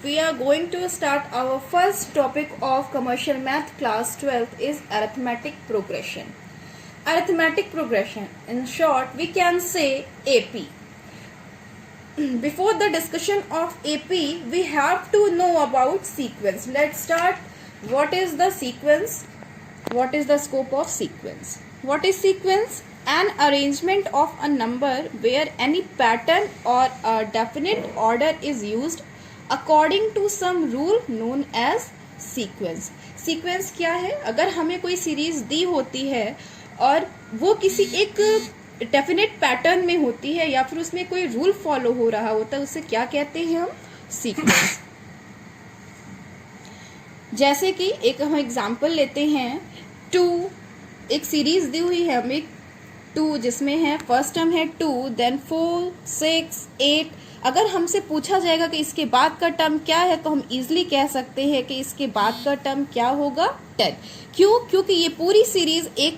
we are going to start our first topic of commercial math class 12th is arithmetic progression. Arithmetic progression, in short we can say AP. Before the discussion of AP, we have to know about sequence. Let's start. What is the sequence? What is the scope of sequence? What is sequence? An arrangement of a number where any pattern or a definite order is used according to some rule known as sequence. Sequence क्या है? अगर हमें कोई series दी होती है और वो किसी एक डेफिनेट पैटर्न में होती है या फिर उसमें कोई रूल फॉलो हो रहा होता है, उसे क्या कहते हैं हम? सीक्वेंस. जैसे कि एक हम एग्जांपल लेते हैं. 2 एक सीरीज दी हुई है हमें 2, जिसमें है फर्स्ट टर्म है 2, देन 4, 6, 8. अगर हमसे पूछा जाएगा कि इसके बाद का टर्म क्या है तो हम इजीली कह सकते हैं कि इसके बाद का टर्म क्या होगा? 10. क्यों? क्योंकि ये पूरी सीरीज एक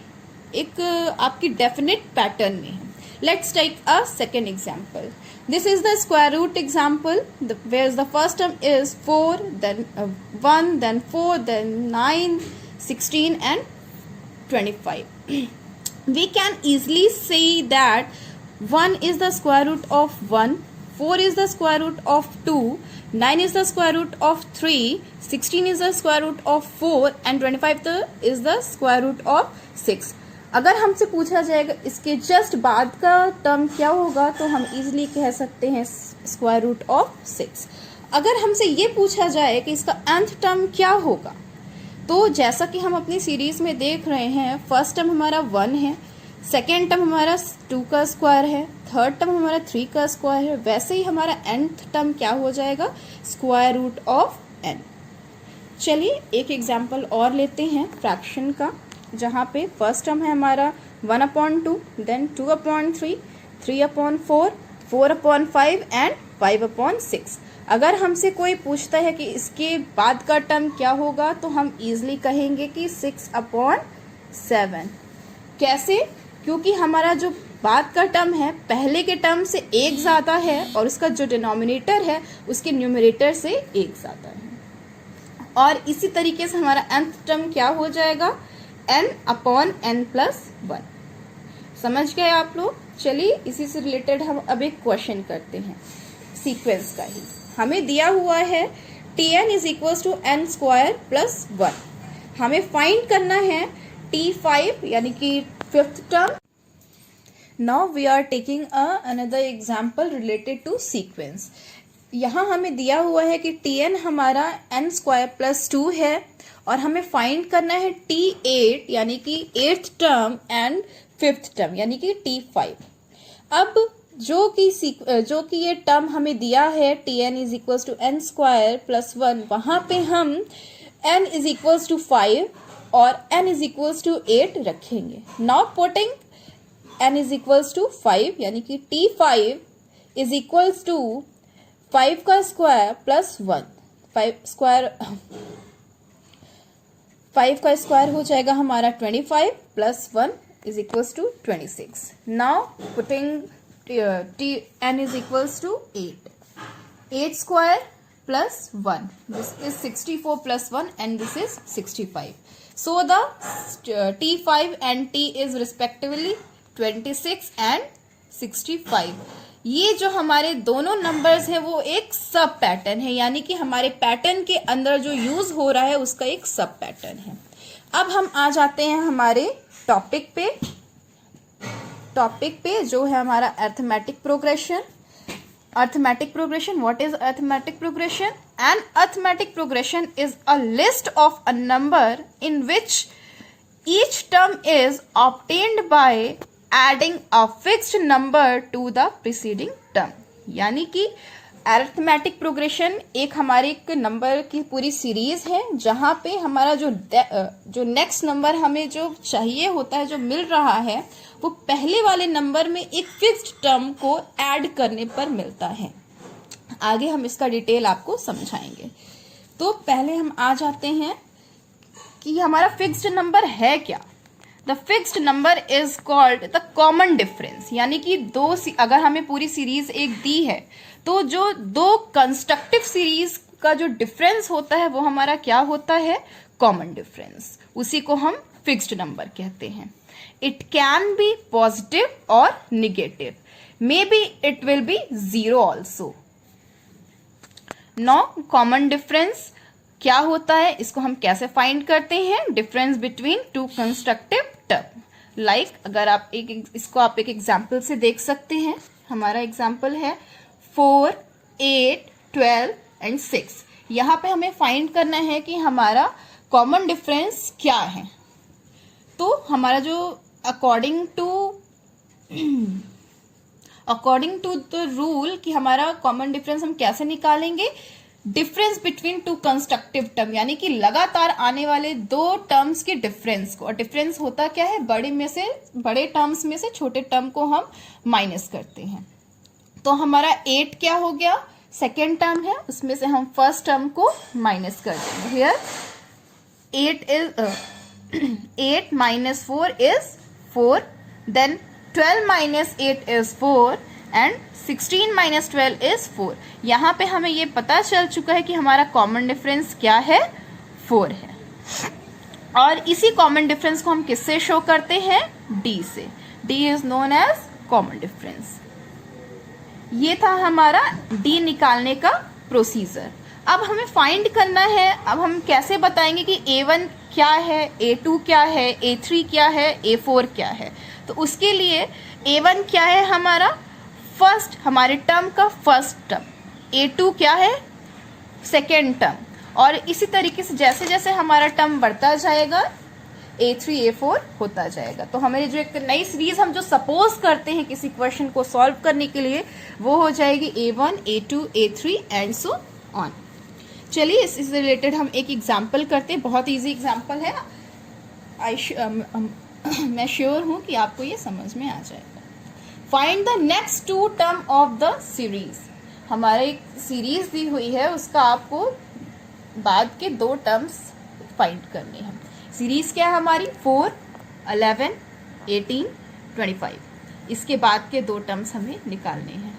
आपकी डेफिनेट पैटर्न में है. Let's take a second example. This is the square root example where the first term is 4, then 1, then 4, then 9, 16 and 25. We can easily say that 1 is the square root of 1, 4 is the square root of 2, 9 is the square root of 3, 16 is the square root of 4 and 25 is the square root of 6. अगर हमसे पूछा जाएगा इसके just बाद का term क्या होगा तो हम इजीली कह सकते हैं स्क्वायर रूट ऑफ 6. अगर हमसे ये पूछा जाए कि इसका nth टर्म क्या होगा तो जैसा कि हम अपनी सीरीज में देख रहे हैं, फर्स्ट टर्म हमारा 1 है, सेकेंड टर्म हमारा 2 का स्क्वायर है, थर्ड टर्म हमारा 3 का स्क्वायर है, वैसे ही हमारा nth टर्म क्या हो जाएगा? Square root of n. चलिए एक एग्जाम्पल और लेते हैं फ्रैक्शन का, जहाँ पे फर्स्ट टर्म है हमारा 1/2, देन 2/3, 3/4, 4/5 एंड 5/6. अगर हमसे कोई पूछता है कि इसके बाद का टर्म क्या होगा तो हम इजीली कहेंगे कि 6/7. कैसे? क्योंकि हमारा जो बाद का टर्म है पहले के टर्म से एक ज़्यादा है और उसका जो डिनोमिनेटर है उसके न्यूमरेटर से एक ज़्यादा है. और इसी तरीके से हमारा nth टर्म क्या हो जाएगा? n/n+1. समझ गए आप लोग? चलिए इसी से रिलेटेड हम अब एक क्वेश्चन करते हैं सीक्वेंस का ही. हमें दिया हुआ है Tn is equal to n² + 1. हमें फाइंड करना है T5 यानी कि fifth term. Now we are taking another example related to sequence. यहाँ हमें दिया हुआ है कि Tn हमारा n² + 2 है और हमें फाइंड करना है T8 यानी कि 8th term and 5th term यानी कि T5. अब जो कि ये टर्म हमें दिया है Tn is equal to n² + 1, वहां पे हम n इज इक्वल टू 5 और n इज इक्वल टू 8 रखेंगे. Now putting n is equal to 5 यानी कि T5 इज इक्वल टू 5 का स्क्वायर प्लस 1. 5 का स्क्वायर हो जाएगा हमारा 25 + 1 is equal to 26. Now putting n is equals to 8. 8 square plus 1. This is 64 plus 1 and this is 65. So the T5 and T is respectively 26 and 65. ये जो हमारे दोनों numbers है वो एक सब पैटर्न है, यानी कि हमारे पैटर्न के अंदर जो यूज हो रहा है उसका एक सब पैटर्न है. अब हम आ जाते हैं हमारे टॉपिक पे जो है हमारा arithmetic progression. Arithmetic progression, what is arithmetic progression? An arithmetic progression is a list of a number in which each term is obtained by adding a fixed number to the preceding term. यानी कि arithmetic progression एक हमारे एक number की पूरी series है जहां पे हमारा जो नेक्स्ट नंबर हमें जो चाहिए होता है, जो मिल रहा है, वो पहले वाले नंबर में एक फिक्स्ड टर्म को ऐड करने पर मिलता है. आगे हम इसका डिटेल आपको समझाएंगे. तो पहले हम आ जाते हैं कि हमारा फिक्स्ड नंबर है क्या. The fixed number is called the common difference. यानी कि अगर हमें पूरी सीरीज एक दी है तो जो दो कंस्ट्रक्टिव सीरीज का जो डिफरेंस होता है वो हमारा क्या होता है, कॉमन डिफरेंस। उसी को हम फिक्स्ड नंबर कहते हैं। इट कैन बी पॉजिटिव और negative, may be it will be zero also. No common difference क्या होता है, इसको हम कैसे फाइंड करते हैं, difference between two constructive term. Like अगर आप इसको आप एक एग्जाम्पल से देख सकते हैं। हमारा एग्जाम्पल है 4, 8, 12 एंड 6। यहाँ पे हमें फाइंड करना है कि हमारा कॉमन डिफरेंस क्या है। तो हमारा जो अकॉर्डिंग टू द रूल कि हमारा कॉमन डिफरेंस हम कैसे निकालेंगे, difference between two constructive term, यानी कि लगातार आने वाले दो टर्म्स के डिफरेंस को। और डिफरेंस होता क्या है, बड़े टर्म्स में से छोटे टर्म को हम माइनस करते हैं। तो हमारा 8 क्या हो गया, सेकेंड टर्म है, उसमें से हम फर्स्ट टर्म को माइनस कर देंगे। Here 8 minus 4 is 4, then 12 minus 8 is 4 and 16 minus 12 is 4। यहाँ पे हमें ये पता चल चुका है कि हमारा कॉमन डिफरेंस क्या है, 4 है। और इसी कॉमन डिफरेंस को हम किससे शो करते हैं, D से। D is known as common difference. ये था हमारा D निकालने का प्रोसीजर। अब हमें फाइंड करना है, अब हम कैसे बताएंगे कि A1 क्या है, A2 क्या है, A3 क्या है, A4 क्या है। तो उसके लिए A1 क्या है, हमारा फर्स्ट, हमारे टर्म का फर्स्ट टर्म। A2 क्या है, सेकेंड टर्म। और इसी तरीके से जैसे जैसे हमारा टर्म बढ़ता जाएगा A3 A4 होता जाएगा। तो हमें जो एक नई सीरीज हम जो सपोज करते हैं किसी क्वेश्चन को सॉल्व करने के लिए, वो हो जाएगी A1 A2 A3 and so on. चलिए इससे रिलेटेड हम एक एग्जाम्पल करते हैं। बहुत इजी एग्जाम्पल है, मैं श्योर हूं कि आपको ये समझ में आ जाएगा। Find the next two term of the series. हमारे एक सीरीज दी हुई है, उसका आपको बाद के दो टर्म्स फाइंड करने हैं। सीरीज क्या है हमारी, 4, 11, 18, 25। इसके बाद के दो टर्म्स हमें निकालने हैं।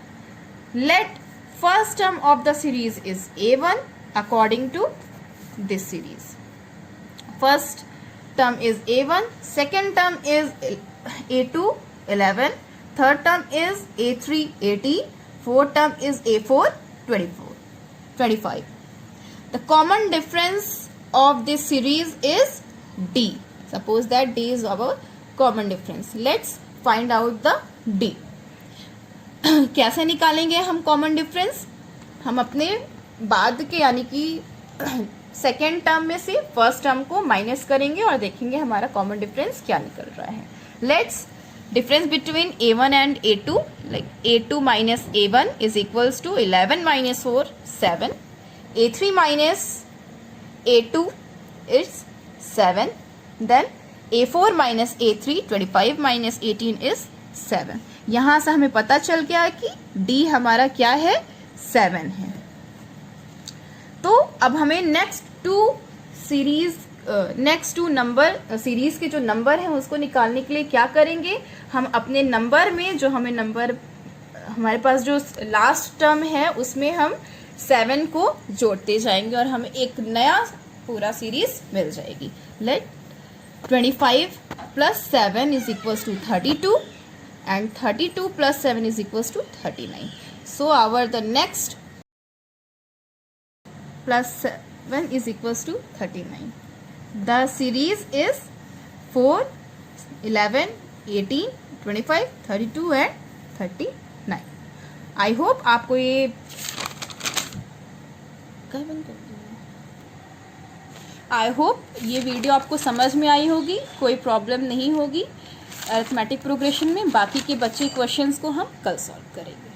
Let first term of the series is A1 according to this series. First term is A1, second term is A2 11, third term is A3 18, fourth term is A4 25. The common difference of this series is D. Suppose that D is our common difference. Let's find out the D. कैसे निकालेंगे हम common difference, हम अपने बाद के यानी कि second term में से फर्स्ट टर्म को माइनस करेंगे और देखेंगे हमारा कॉमन डिफरेंस क्या निकल रहा है। Let's difference between A1 and A2, like A2 minus A1 is equals to 11 minus 4 7, A3 minus A2 is 7, then A4 minus A3 25 minus 18 is 7। यहां से हमें पता चल गया कि D हमारा क्या है, 7 है। तो अब हमें नेक्स्ट टू नंबर सीरीज के जो नंबर हैं उसको निकालने के लिए क्या करेंगे, हम अपने नंबर में जो हमें नंबर हमारे पास जो लास्ट टर्म है उसमें हम 7 को जोड़ते जाएंगे और हमें एक नया पूरा सीरीज मिल जाएगी। Let 25 plus 7 is equals to 32 and 32 plus 7 is equals to 39। So our the next plus 7 is equals to 39. The series is 4, 11, 18, 25, 32 and 39. I hope आपको ये वीडियो आपको समझ में आई होगी, कोई प्रॉब्लम नहीं होगी अरिथमेटिक प्रोग्रेशन में। बाकी के बचे क्वेश्चंस को हम कल सॉल्व करेंगे।